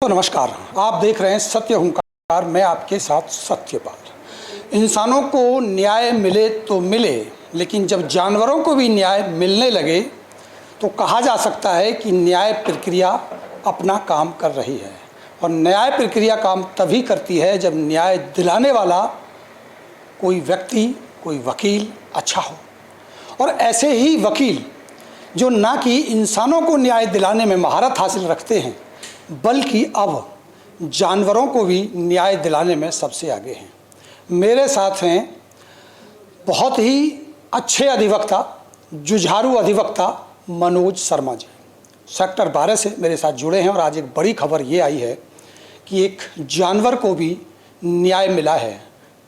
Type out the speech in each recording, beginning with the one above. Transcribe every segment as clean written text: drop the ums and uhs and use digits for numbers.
तो नमस्कार, आप देख रहे हैं सत्य हुंकार। मैं आपके साथ सत्यपाल। इंसानों को न्याय मिले तो मिले, लेकिन जब जानवरों को भी न्याय मिलने लगे तो कहा जा सकता है कि न्याय प्रक्रिया अपना काम कर रही है। और न्याय प्रक्रिया काम तभी करती है जब न्याय दिलाने वाला कोई व्यक्ति, कोई वकील अच्छा हो। और ऐसे ही वकील जो ना कि इंसानों को न्याय दिलाने में महारत हासिल रखते हैं, बल्कि अब जानवरों को भी न्याय दिलाने में सबसे आगे हैं। मेरे साथ हैं बहुत ही अच्छे अधिवक्ता, जुझारू अधिवक्ता मनोज शर्मा जी। सेक्टर 12 से मेरे साथ जुड़े हैं और आज एक बड़ी खबर ये आई है कि एक जानवर को भी न्याय मिला है।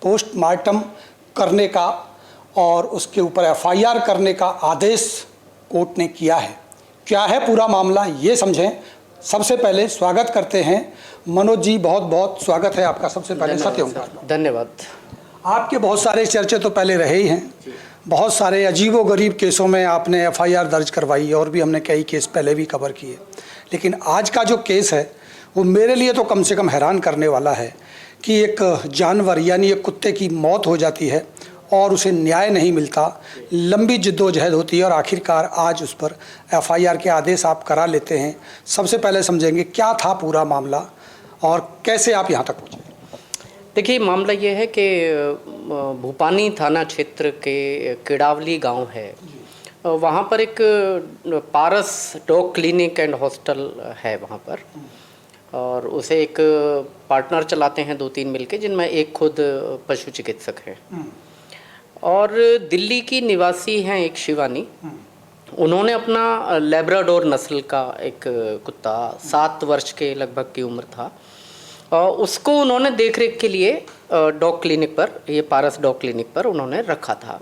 पोस्टमार्टम करने का और उसके ऊपर एफआईआर करने का आदेश कोर्ट ने किया है। क्या है पूरा मामला, ये समझें। सबसे पहले स्वागत करते हैं मनोज जी, बहुत बहुत स्वागत है आपका। सबसे पहले सत्य हुंकार। धन्यवाद। आपके बहुत सारे चर्चे तो पहले रहे ही हैं, बहुत सारे अजीबोगरीब केसों में आपने एफआईआर दर्ज करवाई और भी हमने कई केस पहले भी कवर किए। लेकिन आज का जो केस है वो मेरे लिए तो कम से कम हैरान करने वाला है कि एक जानवर यानी एक कुत्ते की मौत हो जाती है और उसे न्याय नहीं मिलता। लंबी जिद्दोजहद होती है और आखिरकार आज उस पर एफआईआर के आदेश आप करा लेते हैं। सबसे पहले समझेंगे क्या था पूरा मामला और कैसे आप यहाँ तक पहुँचे। देखिए, मामला ये है कि भूपानी थाना क्षेत्र के किड़ावली गांव है, वहाँ पर एक पारस डॉग क्लिनिक एंड हॉस्टल है वहाँ पर। और उसे एक पार्टनर चलाते हैं, 2-3 मिलके, जिनमें एक खुद पशु चिकित्सक है। और दिल्ली की निवासी हैं एक शिवानी। उन्होंने अपना लैब्राडोर नस्ल का एक कुत्ता, 7 वर्ष के लगभग की उम्र था, और उसको उन्होंने देखरेख के लिए डॉग क्लिनिक पर, ये पारस डॉग क्लिनिक पर उन्होंने रखा था।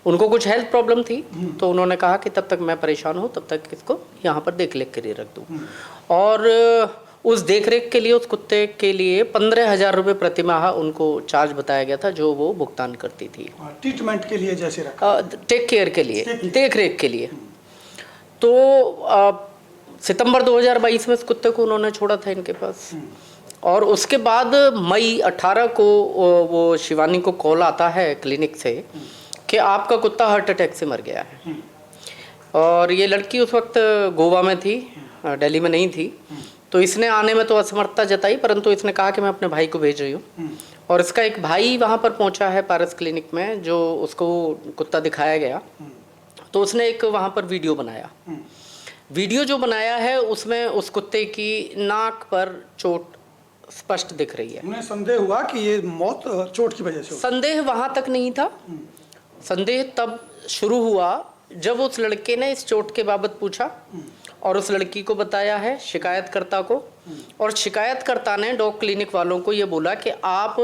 उनको कुछ हेल्थ प्रॉब्लम थी, तो उन्होंने कहा कि तब तक मैं परेशान हूँ, तब तक इसको यहाँ पर देख के लिए रख दूँ। और उस देखरेख के लिए, उस कुत्ते के लिए 15,000 रुपये प्रतिमाह उनको चार्ज बताया गया था, जो वो भुगतान करती थी। ट्रीटमेंट के लिए जैसे रखा, टेक केयर के लिए, देखरेख के लिए। तो सितंबर 2022 में इस कुत्ते को उन्होंने छोड़ा था इनके पास। और उसके बाद मई 18 को वो शिवानी को कॉल आता है क्लिनिक से कि आपका कुत्ता हार्ट अटैक से मर गया है। और ये लड़की उस वक्त गोवा में थी, दिल्ली में नहीं थी। तो इसने आने में तो असमर्थता जताई, परंतु इसने कहा कि मैं अपने भाई को भेज रही हूँ। और इसका एक भाई वहाँ पर पहुँचा है पारस क्लिनिक में, जो उसको कुत्ता दिखाया गया। तो उसने एक वहाँ पर वीडियो बनाया। वीडियो जो बनाया है उसमें उस कुत्ते की नाक पर चोट स्पष्ट दिख रही है। उन्हें संदेह हुआ कि ये मौत चोट की वजह से। संदेह वहाँ तक नहीं था। संदेह तब शुरू हुआ जब उस लड़के ने इस चोट के बाबत पूछा और उस लड़की को बताया है, शिकायतकर्ता को। और शिकायतकर्ता ने डॉग क्लिनिक वालों को ये बोला कि आप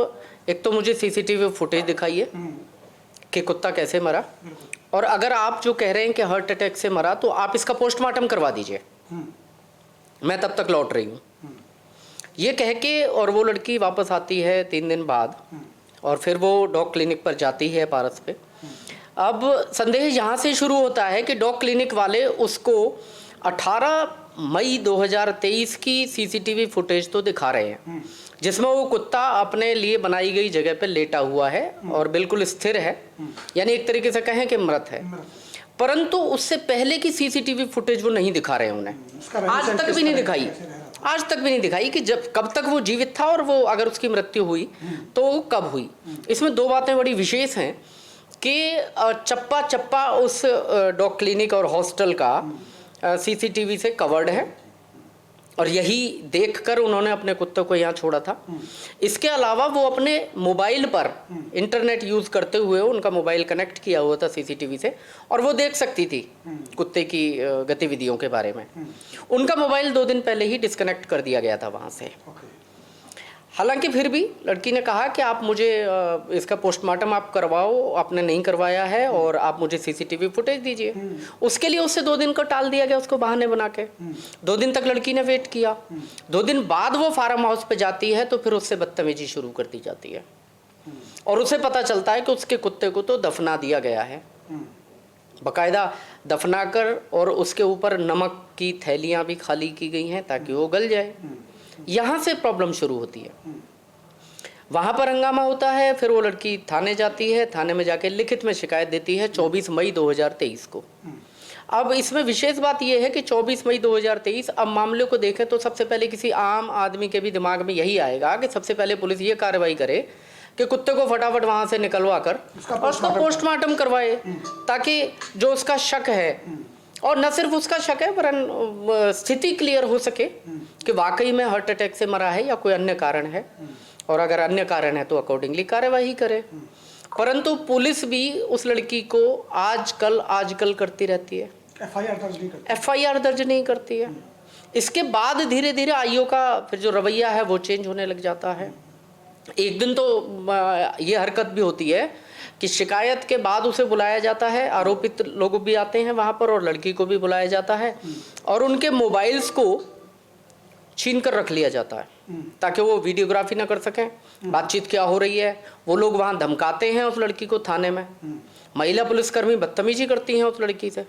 एक तो मुझे सीसीटीवी फुटेज दिखाइए कि कुत्ता कैसे मरा, और अगर आप जो कह रहे हैं कि हार्ट अटैक से मरा, तो आप इसका पोस्टमार्टम करवा दीजिए, मैं तब तक लौट रही हूँ। ये कह के और वो लड़की वापस आती है 3 दिन बाद, और फिर वो डॉग क्लिनिक पर जाती है पारस पे। अब संदेह यहाँ से शुरू होता है कि डॉग क्लिनिक वाले उसको 18 मई 2023 की सीसीटीवी फुटेज तो दिखा रहे हैं, जिसमें वो कुत्ता अपने लिए बनाई गई जगह पे लेटा हुआ है और बिल्कुल स्थिर है, यानी एक तरीके से कहें कि मृत है। परंतु उससे पहले की सीसीटीवी फुटेज वो नहीं दिखा रहे हैं उन्हें। आज तक भी नहीं दिखाई, आज तक भी नहीं दिखाई कि जब कब तक वो जीवित था और वो अगर उसकी मृत्यु हुई तो कब हुई। इसमें 2 बातें बड़ी विशेष हैं कि चप्पा चप्पा उस डॉग क्लिनिक और हॉस्टल का सीसीटीवी से कवर्ड है, और यही देखकर उन्होंने अपने कुत्ते को यहाँ छोड़ा था। इसके अलावा वो अपने मोबाइल पर इंटरनेट यूज़ करते हुए, उनका मोबाइल कनेक्ट किया हुआ था सीसीटीवी से, और वो देख सकती थी कुत्ते की गतिविधियों के बारे में। उनका मोबाइल 2 दिन पहले ही डिस्कनेक्ट कर दिया गया था वहाँ से। हालांकि फिर भी लड़की ने कहा कि आप मुझे इसका पोस्टमार्टम आप करवाओ, आपने नहीं करवाया है, और आप मुझे सीसीटीवी फुटेज दीजिए। उसके लिए उससे 2 दिन का टाल दिया गया, उसको बहाने बना के। 2 दिन तक लड़की ने वेट किया। 2 दिन बाद वो फार्म हाउस पे जाती है, तो फिर उससे बदतमीजी शुरू कर दी जाती है, और उसे पता चलता है कि उसके कुत्ते को तो दफना दिया गया है, बाकायदा दफनाकर, और उसके ऊपर नमक की थैलियाँ भी खाली की गई हैं ताकि वो गल जाए। यहाँ से प्रॉब्लम शुरू होती है। वहाँ पर हंगामा होता है, फिर वो लड़की थाने जाती है, थाने में जाके लिखित में शिकायत देती है 24 मई 2023 को। अब इसमें विशेष बात यह है कि 24 मई 2023, अब मामले को देखें तो सबसे पहले किसी आम आदमी के भी दिमाग में यही आएगा कि सबसे पहले पुलिस ये कार्रवाई करे कि कुत्ते को फटाफट वहाँ से निकलवा कर और उसका पोस्टमार्टम करवाए, ताकि जो उसका शक है, और न सिर्फ उसका शक है वरन स्थिति क्लियर हो सके कि वाकई में हार्ट अटैक से मरा है या कोई अन्य कारण है, और अगर अन्य कारण है तो अकॉर्डिंगली कार्यवाही करे। परंतु पुलिस भी उस लड़की को आजकल करती रहती है, एफआईआर दर्ज नहीं करती है। इसके बाद धीरे धीरे आईओ का फिर जो रवैया है वो चेंज होने लग जाता है। एक दिन तो ये हरकत भी होती है कि शिकायत के बाद उसे बुलाया जाता है, आरोपित लोग भी आते हैं वहाँ पर और लड़की को भी बुलाया जाता है, और उनके मोबाइल्स को छीन कर रख लिया जाता है ताकि वो वीडियोग्राफी ना कर सकें, बातचीत क्या हो रही है। वो लोग वहाँ धमकाते हैं उस लड़की को थाने में, महिला पुलिसकर्मी बदतमीजी करती हैं उस लड़की से।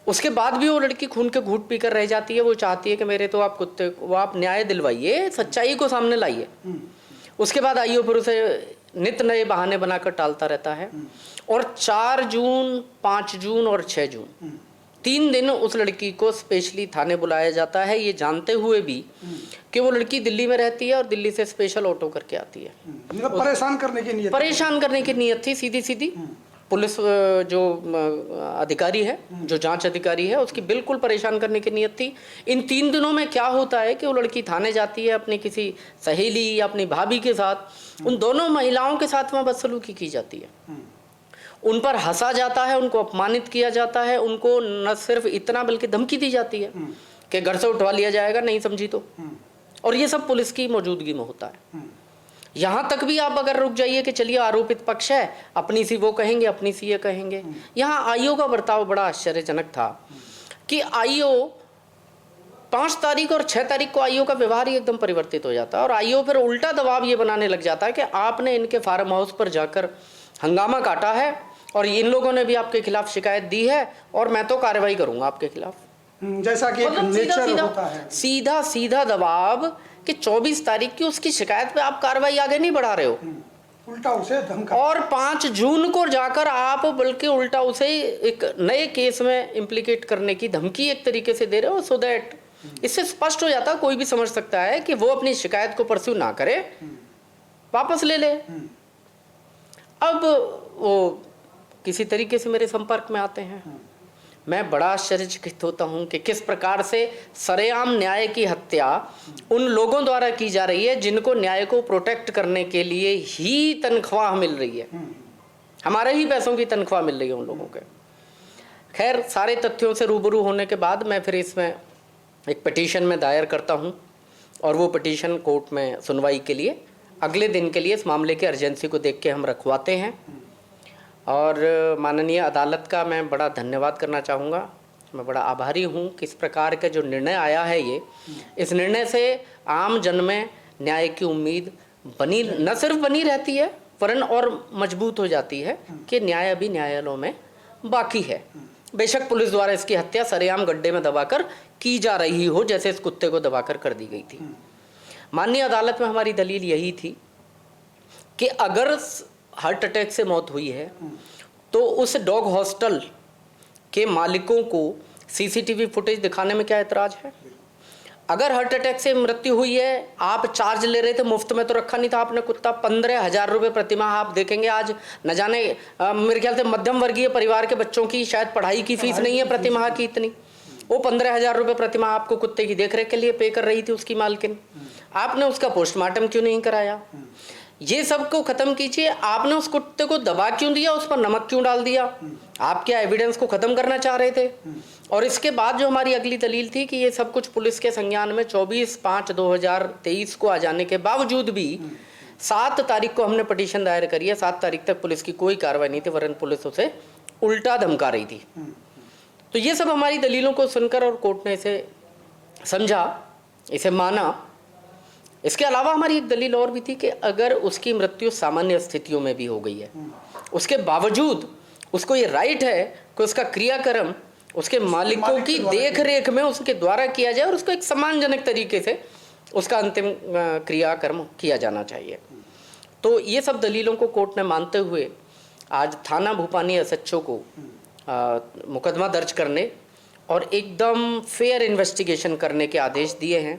उसके बाद भी वो लड़की खून के घूंट पीकर रह जाती है। वो चाहती है कि मेरे तो आप कुत्ते को आप न्याय दिलवाइए, सच्चाई को सामने लाइए। उसके बाद आईओ फिर उसे नित नए बहाने बनाकर टालता रहता है, और 4 जून, 5 जून और 6 जून 3 दिन उस लड़की को स्पेशली थाने बुलाया जाता है, ये जानते हुए भी कि वो लड़की दिल्ली में रहती है और दिल्ली से स्पेशल ऑटो करके आती है। मतलब परेशान करने की नीयत थी सीधी सीधी। पुलिस जो अधिकारी है, जो जांच अधिकारी है, उसकी बिल्कुल परेशान करने की नीयत थी। इन 3 दिनों में क्या होता है कि वो लड़की थाने जाती है अपनी किसी सहेली या अपनी भाभी के साथ, उन दोनों महिलाओं के साथ वहाँ बदसलूकी की जाती है, उन पर हंसा जाता है, उनको अपमानित किया जाता है, उनको न सिर्फ इतना बल्कि धमकी दी जाती है कि घर से उठवा लिया जाएगा नहीं समझी तो। और ये सब पुलिस की मौजूदगी में होता है। यहाँ तक भी आप अगर रुक जाइए कि चलिए आरोपित पक्ष है, अपनी सी वो कहेंगे, अपनी सी ये कहेंगे। यहाँ आईओ का बर्ताव बड़ा आश्चर्यजनक था कि आईओ 5 तारीख और 6 तारीख को आईओ का व्यवहार ही एकदम परिवर्तित हो जाता है, और आईओ फिर उल्टा दबाव ये बनाने लग जाता है कि आपने इनके फार्म हाउस पर जाकर हंगामा काटा है और इन लोगों ने भी आपके खिलाफ शिकायत दी है और मैं तो कार्रवाई करूंगा आपके खिलाफ। जैसा कि एक नेचर होता है, सीधा दबाव कि 24 तारीख की उसकी शिकायत पे आप कार्रवाई आगे नहीं बढ़ा रहे हो, उल्टा उसे धमका, और 5 जून को जाकर आप बल्कि उल्टा उसे एक नए केस में इम्प्लीकेट करने की धमकी एक तरीके से दे रहे हो, सो दैट इससे स्पष्ट हो जाता, कोई भी समझ सकता है कि वो अपनी शिकायत को परस्यू ना करे, वापस ले ले। अब वो किसी तरीके से मेरे संपर्क में आते हैं, मैं बड़ा आश्चर्यचकित होता हूं कि किस प्रकार से सरेआम न्याय की हत्या उन लोगों द्वारा की जा रही है जिनको न्याय को प्रोटेक्ट करने के लिए ही तनख्वाह मिल रही है, हमारे ही पैसों की तनख्वाह मिल रही है उन लोगों के। खैर, सारे तथ्यों से रूबरू होने के बाद मैं फिर इसमें एक पिटीशन में दायर करता हूं, और वो पिटीशन कोर्ट में सुनवाई के लिए अगले दिन के लिए इस मामले की अर्जेंसी को देख के हम रखवाते हैं। और माननीय अदालत का मैं बड़ा धन्यवाद करना चाहूँगा, मैं बड़ा आभारी हूँ कि इस प्रकार का जो निर्णय आया है इस निर्णय से आम जन में न्याय की उम्मीद बनी, न सिर्फ बनी रहती है वरन और मजबूत हो जाती है कि न्याय अभी न्यायालयों में बाकी है। बेशक पुलिस द्वारा इसकी हत्या सरेआम गड्ढे में दबाकर की जा रही हो, जैसे इस कुत्ते को दबाकर कर दी गई थी। माननीय अदालत में हमारी दलील यही थी कि अगर हार्ट अटैक से मौत हुई है तो उस डॉग हॉस्टल के मालिकों को सीसीटीवी फुटेज दिखाने में क्या ऐतराज है। अगर हार्ट अटैक से मृत्यु हुई है, आप चार्ज ले रहे थे, मुफ्त में तो रखा नहीं था आपने कुत्ता। 15,000 रुपये प्रतिमाह आप देखेंगे। आज न जाने मेरे ख्याल से मध्यम वर्गीय परिवार के बच्चों की शायद पढ़ाई की फीस नहीं है प्रतिमाह की इतनी, वो 15,000 रुपये प्रतिमाह आपको कुत्ते की देखरेख के लिए पे कर रही थी उसकी मालकिन। आपने उसका पोस्टमार्टम क्यों नहीं कराया? ये सब को खत्म कीजिए, आपने उस कुत्ते को दबा क्यों दिया, उस पर नमक क्यों डाल दिया? आप क्या एविडेंस को खत्म करना चाह रहे थे? और इसके बाद जो हमारी अगली दलील थी कि ये सब कुछ पुलिस के संज्ञान में 24/5/2023 को आ जाने के बावजूद भी 7 तारीख को हमने पिटीशन दायर करी है, 7 तारीख तक पुलिस की कोई कार्रवाई नहीं थी, वरन पुलिस उसे उल्टा धमका रही थी। तो ये सब हमारी दलीलों को सुनकर और कोर्ट ने इसे समझा, इसे माना। इसके अलावा हमारी एक दलील और भी थी कि अगर उसकी मृत्यु सामान्य स्थितियों में भी हो गई है, उसके बावजूद उसको ये राइट है कि उसका क्रियाक्रम उसके मालिकों की देख रेख में उसके द्वारा किया जाए और उसको एक सम्मानजनक तरीके से उसका अंतिम क्रियाकर्म किया जाना चाहिए। तो ये सब दलीलों को कोर्ट ने मानते हुए आज थाना भूपानी एसएचओ को मुकदमा दर्ज करने और एकदम फेयर इन्वेस्टिगेशन करने के आदेश दिए हैं।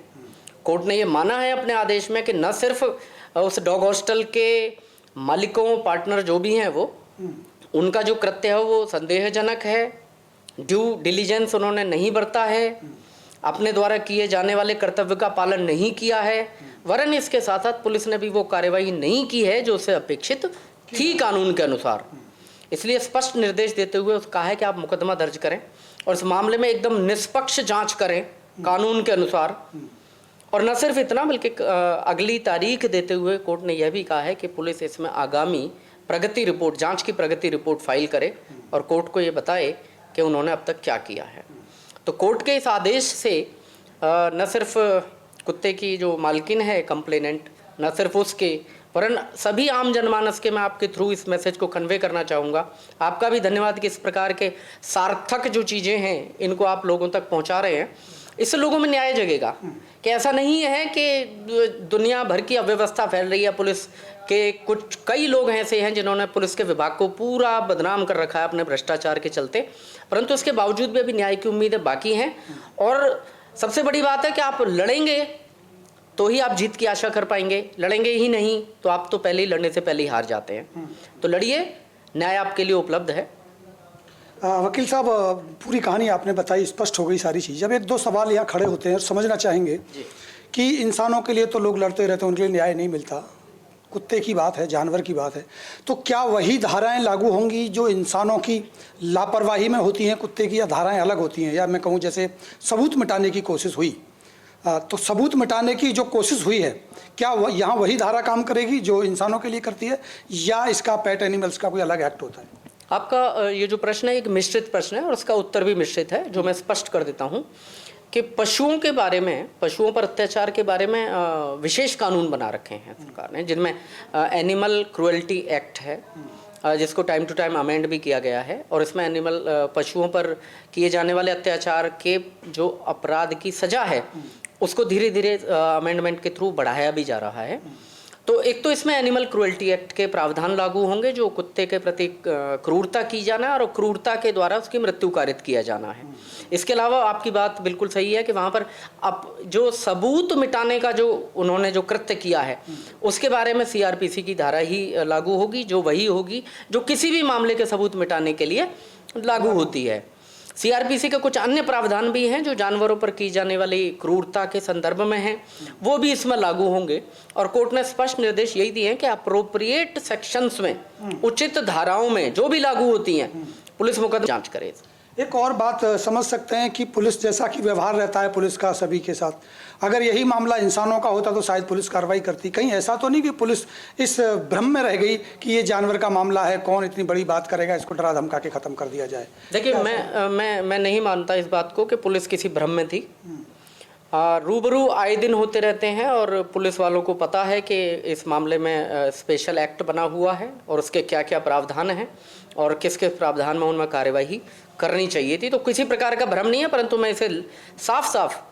कोर्ट ने ये माना है अपने आदेश में कि न सिर्फ उस डॉग हॉस्टल के मालिकों पार्टनर जो भी हैं वो उनका जो कृत्य है वो संदेहजनक है, ड्यू डिलीजेंस उन्होंने नहीं बरता है, अपने द्वारा किए जाने वाले कर्तव्य का पालन नहीं किया है, वरन इसके साथ साथ पुलिस ने भी वो कार्यवाही नहीं की है जो उससे अपेक्षित थी कानून के अनुसार। इसलिए स्पष्ट निर्देश देते हुए कहा है कि आप मुकदमा दर्ज करें और इस मामले में एकदम निष्पक्ष जांच करें कानून के अनुसार। और न सिर्फ इतना बल्कि अगली तारीख देते हुए कोर्ट ने यह भी कहा है कि पुलिस इसमें आगामी प्रगति रिपोर्ट, जांच की प्रगति रिपोर्ट फाइल करे और कोर्ट को ये बताए कि उन्होंने अब तक क्या किया है। तो कोर्ट के इस आदेश से न सिर्फ कुत्ते की जो मालकिन है कंप्लेनेंट, न सिर्फ उसके वरन सभी आम जनमानस के मैं आपके थ्रू इस मैसेज को कन्वे करना चाहूँगा। आपका भी धन्यवाद कि इस प्रकार के सार्थक जो चीज़ें हैं इनको आप लोगों तक पहुँचा रहे हैं। इससे लोगों में न्याय जगेगा कि ऐसा नहीं है कि दुनिया भर की अव्यवस्था फैल रही है। पुलिस के कुछ कई लोग ऐसे हैं जिन्होंने पुलिस के विभाग को पूरा बदनाम कर रखा है अपने भ्रष्टाचार के चलते, परंतु इसके बावजूद भी अभी न्याय की उम्मीदें बाकी हैं। और सबसे बड़ी बात है कि आप लड़ेंगे तो ही आप जीत की आशा कर पाएंगे, लड़ेंगे ही नहीं तो आप तो पहले ही लड़ने से पहले ही हार जाते हैं। तो लड़िए, न्याय आपके लिए उपलब्ध है। वकील साहब, पूरी कहानी आपने बताई, स्पष्ट हो गई सारी चीज़। अब एक दो सवाल यहाँ खड़े होते हैं और समझना चाहेंगे कि इंसानों के लिए तो लोग लड़ते रहते हैं, उनके लिए न्याय नहीं मिलता, कुत्ते की बात है, जानवर की बात है, तो क्या वही धाराएं लागू होंगी जो इंसानों की लापरवाही में होती हैं कुत्ते की, या धाराएं अलग होती हैं? या मैं कहूँ जैसे सबूत मिटाने की कोशिश हुई, तो सबूत मिटाने की जो कोशिश हुई है क्या यहाँ वही धारा काम करेगी जो इंसानों के लिए करती है, या इसका पेट एनिमल्स का कोई अलग एक्ट होता है? आपका ये जो प्रश्न है एक मिश्रित प्रश्न है और उसका उत्तर भी मिश्रित है, जो मैं स्पष्ट कर देता हूँ कि पशुओं के बारे में, पशुओं पर अत्याचार के बारे में विशेष कानून बना रखे हैं सरकार ने, जिनमें एनिमल क्रुएल्टी एक्ट है जिसको टाइम टू टाइम अमेंड भी किया गया है। और इसमें एनिमल पशुओं पर किए जाने वाले अत्याचार के जो अपराध की सज़ा है उसको धीरे धीरे अमेंडमेंट के थ्रू बढ़ाया भी जा रहा है। तो एक तो इसमें एनिमल क्रुएल्टी एक्ट के प्रावधान लागू होंगे जो कुत्ते के प्रति क्रूरता की जाना है और क्रूरता के द्वारा उसकी मृत्यु कारित किया जाना है। इसके अलावा आपकी बात बिल्कुल सही है कि वहाँ पर अब जो सबूत मिटाने का जो उन्होंने जो कृत्य किया है उसके बारे में सीआरपीसी की धारा ही लागू होगी, जो वही होगी जो किसी भी मामले के सबूत मिटाने के लिए लागू होती है। सीआरपीसी के कुछ अन्य प्रावधान भी हैं जो जानवरों पर की जाने वाली क्रूरता के संदर्भ में हैं, वो भी इसमें लागू होंगे। और कोर्ट ने स्पष्ट निर्देश यही दिए हैं कि अप्रोप्रिएट सेक्शंस में, उचित धाराओं में जो भी लागू होती हैं, पुलिस मुकदमा जांच करे। एक और बात समझ सकते हैं कि पुलिस जैसा कि व्यवहार रहता है पुलिस का सभी के साथ, अगर यही मामला इंसानों का होता तो शायद पुलिस कार्रवाई करती। कहीं ऐसा तो नहीं कि पुलिस इस भ्रम में रह गई कि ये जानवर का मामला है, कौन इतनी बड़ी बात करेगा, इसको डरा धमका के ख़त्म कर दिया जाए? देखिए, मैं नहीं मानता इस बात को कि पुलिस किसी भ्रम में थी। रूबरू आए दिन होते रहते हैं और पुलिस वालों को पता है कि इस मामले में स्पेशल एक्ट बना हुआ है और उसके क्या क्या प्रावधान हैं और किस किस प्रावधान में उनमें कार्यवाही करनी चाहिए थी। तो किसी प्रकार का भ्रम नहीं है, परंतु मैं इसे साफ साफ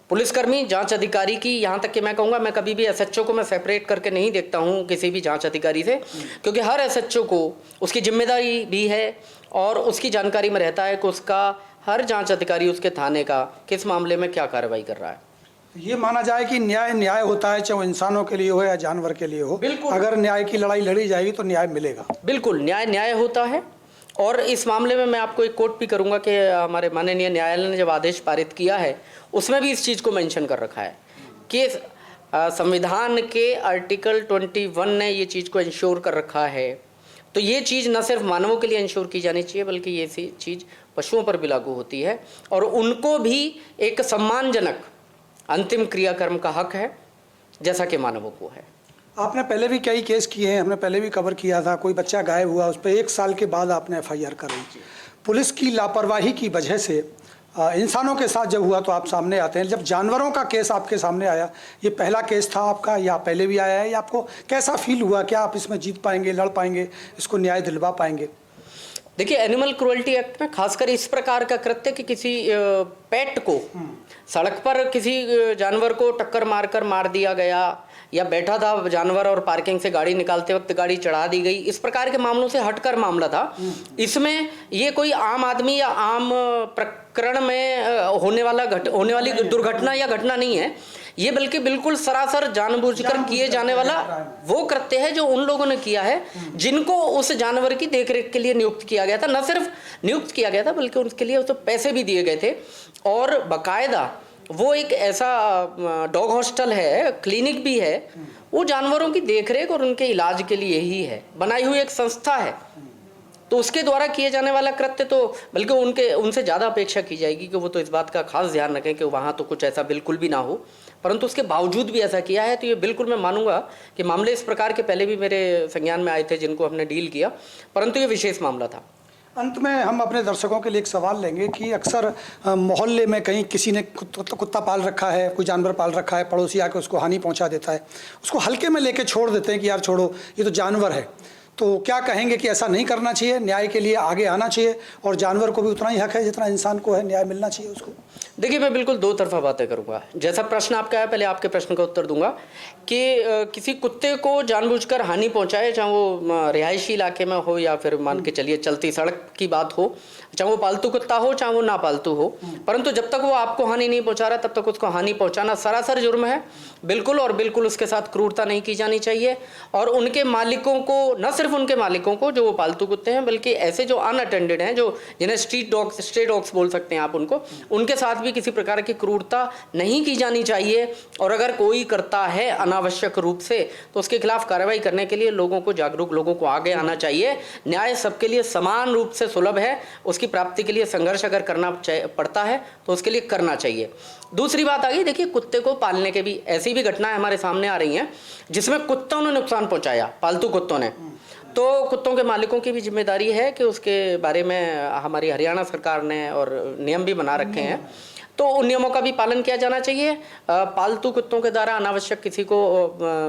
पुलिसकर्मी, जांच अधिकारी की, यहाँ तक कि मैं कहूँगा मैं कभी भी एसएचओ को मैं सेपरेट करके नहीं देखता हूँ किसी भी जांच अधिकारी से, क्योंकि हर एसएचओ को उसकी जिम्मेदारी भी है और उसकी जानकारी में रहता है कि उसका हर जांच अधिकारी उसके थाने का किस मामले में क्या कार्रवाई कर रहा है। ये माना जाए कि न्याय न्याय होता है, चाहे वो इंसानों के लिए हो या जानवर के लिए हो। बिल्कुल, अगर न्याय की लड़ाई लड़ी जाएगी तो न्याय मिलेगा। बिल्कुल, न्याय न्याय होता है। और इस मामले में मैं आपको एक कोट भी करूंगा कि हमारे माननीय न्यायालय ने जब आदेश पारित किया है उसमें भी इस चीज़ को मेंशन कर रखा है कि संविधान के आर्टिकल 21 ने ये चीज़ को इंश्योर कर रखा है। तो ये चीज़ न सिर्फ मानवों के लिए इंश्योर की जानी चाहिए बल्कि ये चीज़ पशुओं पर भी लागू होती है और उनको भी एक सम्मानजनक अंतिम क्रियाकर्म का हक है जैसा कि मानवों को है। आपने पहले भी कई केस किए हैं, हमने पहले भी कवर किया था, कोई बच्चा गायब हुआ, उस पर 1 साल के बाद आपने एफआईआर कराई। पुलिस की लापरवाही की वजह से इंसानों के साथ जब हुआ तो आप सामने आते हैं। जब जानवरों का केस आपके सामने आया, ये पहला केस था आपका या पहले भी आया है, या आपको कैसा फील हुआ? क्या आप इसमें जीत पाएंगे, लड़ पाएंगे, इसको न्याय दिलवा पाएंगे? देखिए, एनिमल क्रुएल्टी एक्ट में खासकर इस प्रकार का कृत्य कि किसी पेट को सड़क पर किसी जानवर को टक्कर मारकर मार दिया गया, या बैठा था जानवर और पार्किंग से गाड़ी निकालते वक्त गाड़ी चढ़ा दी गई, इस प्रकार के मामलों से हटकर मामला था। इसमें ये कोई आम आदमी या आम प्रकरण में होने वाली दुर्घटना या घटना नहीं है, ये बल्कि बिल्कुल सरासर जानबूझकर किए जाने वाला वो कृत्य है जो उन लोगों ने किया है जिनको उस जानवर की देखरेख के लिए नियुक्त किया गया था। न सिर्फ नियुक्त किया गया था बल्कि उनके लिए तो पैसे भी दिए गए थे, और बाकायदा वो एक ऐसा डॉग हॉस्टल है, क्लिनिक भी है, वो जानवरों की देखरेख और उनके इलाज के लिए ही है, बनाई हुई एक संस्था है। तो उसके द्वारा किए जाने वाला कृत्य तो बल्कि उनसे ज़्यादा अपेक्षा की जाएगी कि वो तो इस बात का खास ध्यान रखें कि वहाँ तो कुछ ऐसा बिल्कुल भी ना हो, परंतु उसके बावजूद भी ऐसा किया है। तो ये बिल्कुल मैं मानूंगा कि मामले इस प्रकार के पहले भी मेरे संज्ञान में आए थे जिनको हमने डील किया, परंतु ये विशेष मामला था। अंत में हम अपने दर्शकों के लिए एक सवाल लेंगे कि अक्सर मोहल्ले में कहीं किसी ने कुत्ता पाल रखा है, कोई जानवर पाल रखा है, पड़ोसी आके उसको हानि पहुंचा देता है, उसको हल्के में लेके छोड़ देते हैं कि यार छोड़ो ये तो जानवर है। तो क्या कहेंगे कि ऐसा नहीं करना चाहिए, न्याय के लिए आगे आना चाहिए और जानवर को भी उतना ही हक है जितना इंसान को है, न्याय मिलना चाहिए उसको? देखिए, मैं बिल्कुल दो तरफा बातें करूंगा। जैसा प्रश्न आपका है, पहले आपके प्रश्न का उत्तर दूंगा कि किसी कुत्ते को जानबूझकर हानि पहुंचाए, चाहे वो रिहायशी इलाके में हो या फिर मान के चलिए चलती सड़क की बात हो, चाहे वो पालतू कुत्ता हो चाहे वो ना पालतू हो, परंतु जब तक वो आपको हानि नहीं पहुंचा रहा तब तक उसको हानि पहुंचाना सरासर जुर्म है बिल्कुल, और बिल्कुल उसके साथ क्रूरता नहीं की जानी चाहिए। और उनके मालिकों को, न सिर्फ उनके मालिकों को जो वो पालतू कुत्ते हैं, बल्कि ऐसे जो अनअटेंडेड हैं, जो जिन्हें स्ट्रे डॉग्स बोल सकते हैं आप उनको, उनके साथ भी किसी प्रकार की क्रूरता नहीं की जानी चाहिए। और अगर कोई करता है अनावश्यक रूप से तो उसके खिलाफ कार्रवाई करने के लिए लोगों को, जागरूक लोगों को आगे आना चाहिए। न्याय सबके लिए समान रूप से सुलभ है, उसकी प्राप्ति के लिए संघर्ष अगर करना पड़ता है तो उसके लिए करना चाहिए। दूसरी बात आ गई, देखिए कुत्ते को पालने के भी ऐसी भी घटनाएं हमारे सामने आ रही हैं जिसमें कुत्तों ने नुकसान पहुंचाया, पालतू कुत्तों ने। तो कुत्तों के मालिकों की भी जिम्मेदारी है कि उसके बारे में हमारी हरियाणा सरकार ने और नियम भी बना रखे हैं, तो उन नियमों का भी पालन किया जाना चाहिए। पालतू कुत्तों के द्वारा अनावश्यक किसी को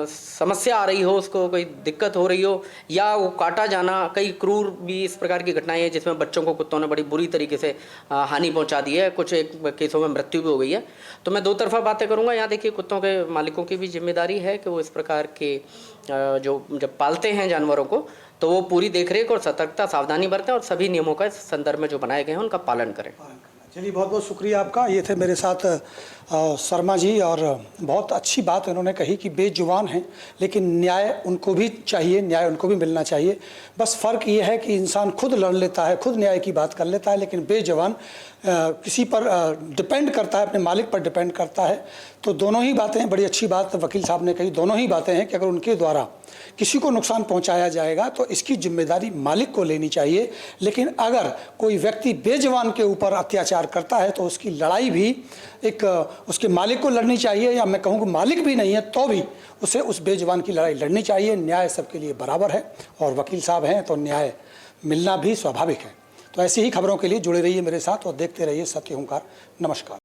समस्या आ रही हो, उसको कोई दिक्कत हो रही हो, या वो काटा जाना, कई क्रूर भी इस प्रकार की घटनाएं हैं जिसमें बच्चों को कुत्तों ने बड़ी बुरी तरीके से हानि पहुंचा दी है, कुछ एक केसों में मृत्यु भी हो गई है। तो मैं दो तरफा बातें करूंगा। यहाँ देखिए, कुत्तों के मालिकों की भी जिम्मेदारी है कि वो इस प्रकार के जब पालते हैं जानवरों को तो वो पूरी देखरेख और सतर्कता, सावधानी बरतें और सभी नियमों का संदर्भ में जो बनाए गए हैं उनका पालन करें। चलिए, बहुत बहुत शुक्रिया आपका। ये थे मेरे साथ शर्मा जी, और बहुत अच्छी बात उन्होंने कही कि बेजुबान हैं लेकिन न्याय उनको भी चाहिए, न्याय उनको भी मिलना चाहिए। बस फ़र्क ये है कि इंसान खुद लड़ लेता है, खुद न्याय की बात कर लेता है, लेकिन बेजुबान किसी पर डिपेंड करता है, अपने मालिक पर डिपेंड करता है। तो दोनों ही बातें, बड़ी अच्छी बात वकील साहब ने कही, दोनों ही बातें हैं कि अगर उनके द्वारा किसी को नुकसान पहुंचाया जाएगा तो इसकी जिम्मेदारी मालिक को लेनी चाहिए, लेकिन अगर कोई व्यक्ति बेजुबान के ऊपर अत्याचार करता है तो उसकी लड़ाई भी एक उसके मालिक को लड़नी चाहिए, या मैं कहूँ कि मालिक भी नहीं है तो भी उसे उस बेजुबान की लड़ाई लड़नी चाहिए। न्याय सबके लिए बराबर है और वकील साहब हैं तो न्याय मिलना भी स्वाभाविक है। तो ऐसी ही खबरों के लिए जुड़े रहिए मेरे साथ और देखते रहिए सत्य हुंकार। नमस्कार।